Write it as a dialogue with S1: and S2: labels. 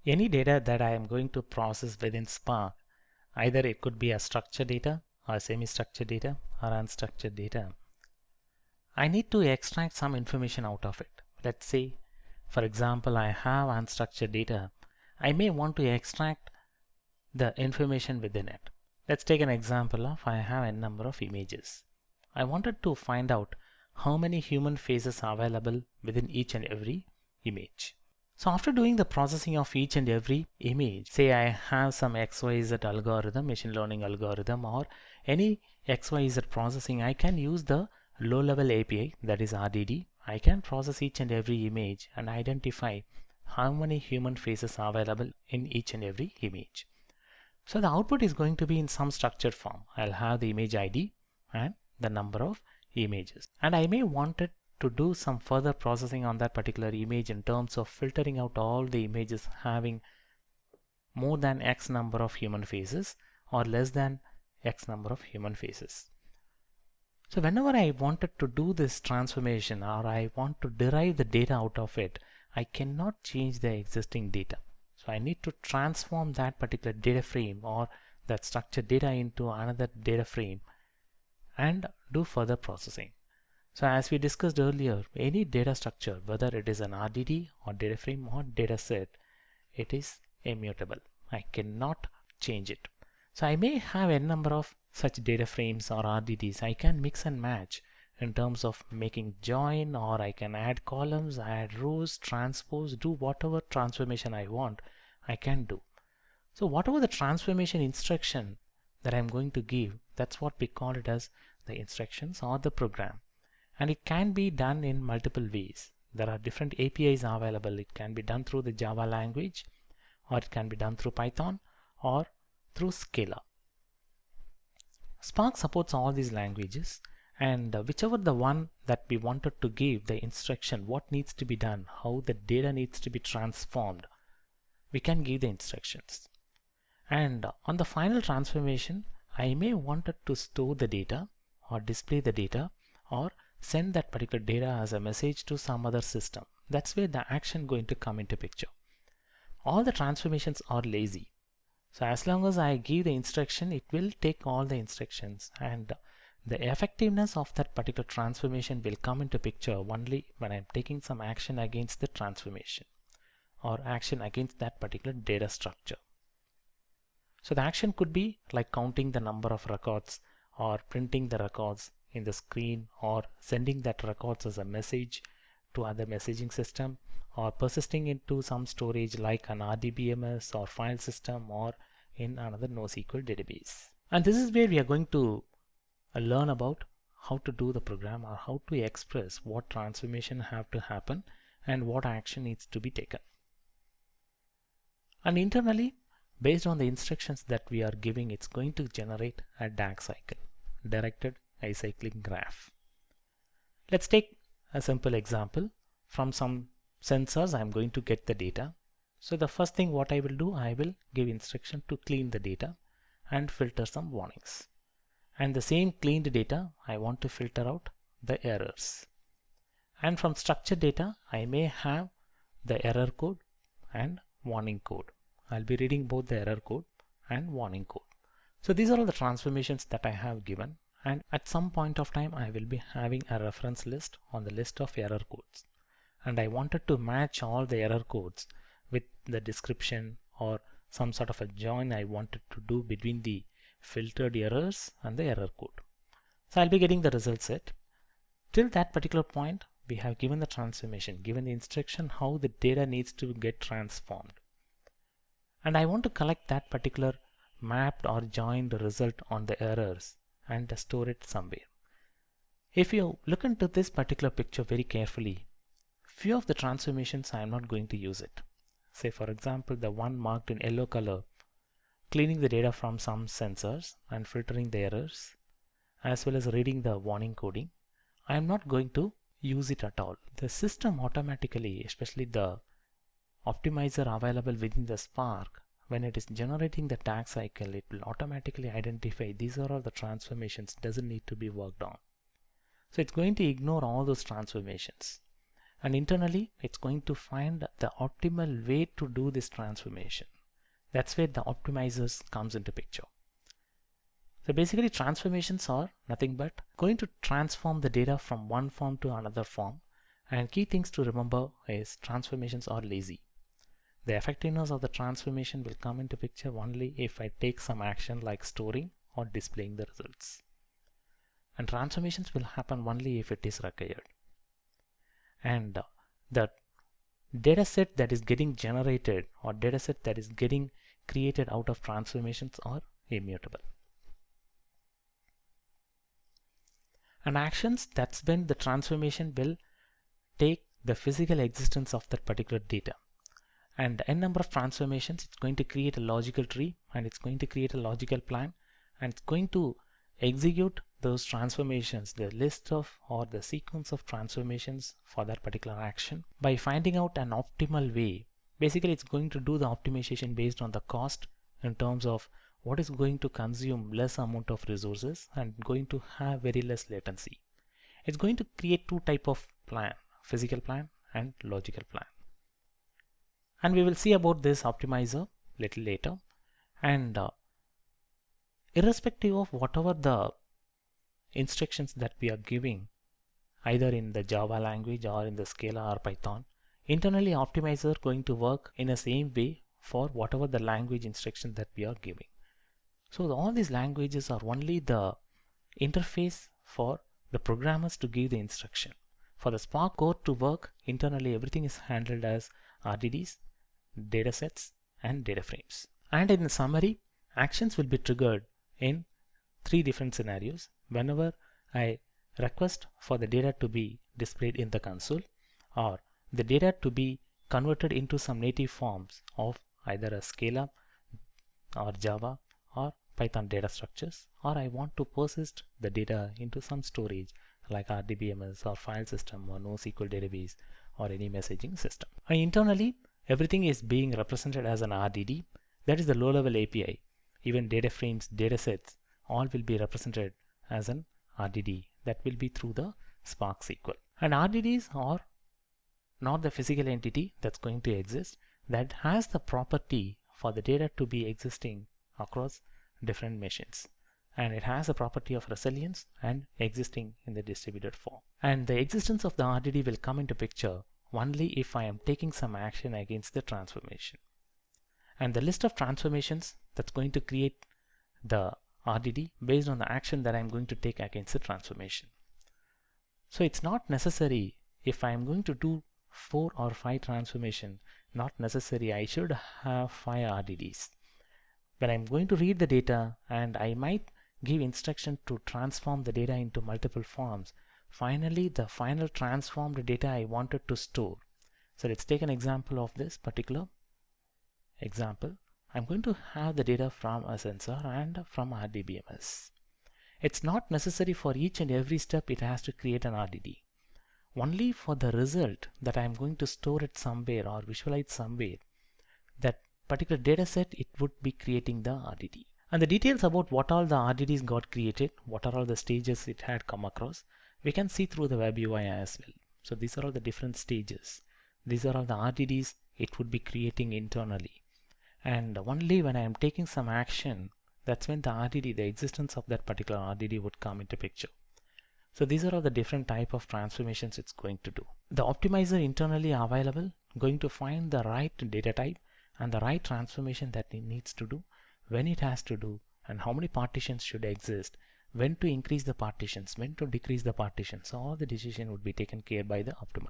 S1: Any data that I am going to process within Spark, either it could be a structured data or semi-structured data or unstructured data, I need to extract some information out of it. Let's say, for example, I have unstructured data. I may want to extract the information within it. Let's take an example of I have a number of images. I wanted to find out how many human faces are available within each and every image. So after doing the processing of each and every image, say I have some XYZ algorithm, machine learning algorithm, or any XYZ processing, I can use the low-level API, that is RDD. I can process each and every image and identify how many human faces are available in each and every image. So the output is going to be in some structured form. I'll have the image ID and the number of images. And I may want it to do some further processing on that particular image in terms of filtering out all the images having more than X number of human faces or less than X number of human faces. So whenever I wanted to do this transformation or I want to derive the data out of it, I cannot change the existing data. So I need to transform that particular data frame or that structured data into another data frame and do further processing. So as we discussed earlier, any data structure, whether it is an RDD or data frame or data set, it is immutable. I cannot change it. So I may have a number of such data frames or RDDs. I can mix and match in terms of making join, or I can add columns, add rows, transpose, do whatever transformation I want, I can do. So whatever the transformation instruction that I'm going to give, that's what we call it as the instructions or the program. And it can be done in multiple ways. There are different APIs available. It can be done through the Java language, or it can be done through Python or through Scala. Spark supports all these languages, and whichever the one that we wanted to give the instruction, what needs to be done, how the data needs to be transformed, we can give the instructions. And on the final transformation, I may wanted to store the data or display the data or send that particular data as a message to some other system. That's where the action going to come into picture. All the transformations are lazy. So as long as I give the instruction, it will take all the instructions, and the effectiveness of that particular transformation will come into picture only when I'm taking some action against the transformation or action against that particular data structure. So the action could be like counting the number of records or printing the records in the screen or sending that records as a message to other messaging system or persisting into some storage like an RDBMS or file system or in another NoSQL database. And this is where we are going to learn about how to do the program or how to express what transformation have to happen and what action needs to be taken. And internally, based on the instructions that we are giving, it's going to generate a DAG cycle, directed acyclic graph. Let's take a simple example. From some sensors, I'm going to get the data. So the first thing what I will do, I will give instruction to clean the data and filter some warnings. And the same cleaned data, I want to filter out the errors. And from structured data, I may have the error code and warning code. I'll be reading both the error code and warning code. So these are all the transformations that I have given, and at some point of time I will be having a reference list on the list of error codes, and I wanted to match all the error codes with the description or some sort of a join I wanted to do between the filtered errors and the error code. So I'll be getting the result set. Till that particular point, we have given the transformation, given the instruction how the data needs to get transformed. And I want to collect that particular mapped or joined result on the errors and store it somewhere. If you look into this particular picture very carefully, few of the transformations I am not going to use it. Say for example, the one marked in yellow color, cleaning the data from some sensors and filtering the errors, as well as reading the warning coding. I am not going to use it at all. The system automatically, especially the optimizer available within the Spark, when it is generating the tag cycle, it will automatically identify these are all the transformations, doesn't need to be worked on. So it's going to ignore all those transformations. and internally it's going to find the optimal way to do this transformation. That's where the optimizers comes into picture. So basically transformations are nothing but going to transform the data from one form to another form, and key things to remember is transformations are lazy. The effectiveness of the transformation will come into picture only if I take some action like storing or displaying the results. And transformations will happen only if it is required. And the data set that is getting generated or data set that is getting created out of transformations are immutable. And actions, that's when the transformation will take the physical existence of that particular data. And n number of transformations, it's going to create a logical tree, and it's going to create a logical plan, and it's going to execute those transformations, the list of or the sequence of transformations for that particular action by finding out an optimal way. Basically, it's going to do the optimization based on the cost in terms of what is going to consume less amount of resources and going to have very less latency. It's going to create two type of plan, physical plan and logical plan. And we will see about this optimizer little later. And irrespective of whatever the instructions that we are giving, either in the Java language or in the Scala or Python, internally optimizer going to work in the same way for whatever the language instruction that we are giving. So all these languages are only the interface for the programmers to give the instruction. For the Spark code to work, internally everything is handled as RDDs, datasets, and data frames. And in the summary, actions will be triggered in three different scenarios. Whenever I request for the data to be displayed in the console, or the data to be converted into some native forms of either a Scala or Java or Python data structures, or I want to persist the data into some storage like RDBMS or file system or NoSQL database or any messaging system. And internally, everything is being represented as an RDD. That is the low-level API. Even data frames, data sets, all will be represented as an RDD. That will be through the Spark SQL. And RDDs are not the physical entity that's going to exist, that has the property for the data to be existing across different machines, and it has a property of resilience and existing in the distributed form. And the existence of the RDD will come into picture only if I am taking some action against the transformation. And the list of transformations that's going to create the RDD based on the action that I'm going to take against the transformation. So it's not necessary if I'm going to do 4 or 5 transformation, not necessary I should have 5 RDDs. When I'm going to read the data and I might give instruction to transform the data into multiple forms, finally the final transformed data I wanted to store. So let's take an example of this particular example. I'm going to have the data from a sensor and from RDBMS. It's not necessary for each and every step it has to create an RDD. Only for the result that I'm going to store it somewhere or visualize somewhere, that particular data set, it would be creating the RDD. And the details about what all the RDDs got created, what are all the stages it had come across, we can see through the web UI as well. So these are all the different stages. These are all the RDDs it would be creating internally. And only when I am taking some action, that's when the RDD, the existence of that particular RDD would come into picture. So these are all the different type of transformations it's going to do. The optimizer internally available, going to find the right data type and the right transformation that it needs to do, when it has to do, and how many partitions should exist, when to increase the partitions, when to decrease the partitions. So all the decision would be taken care by the optimizer.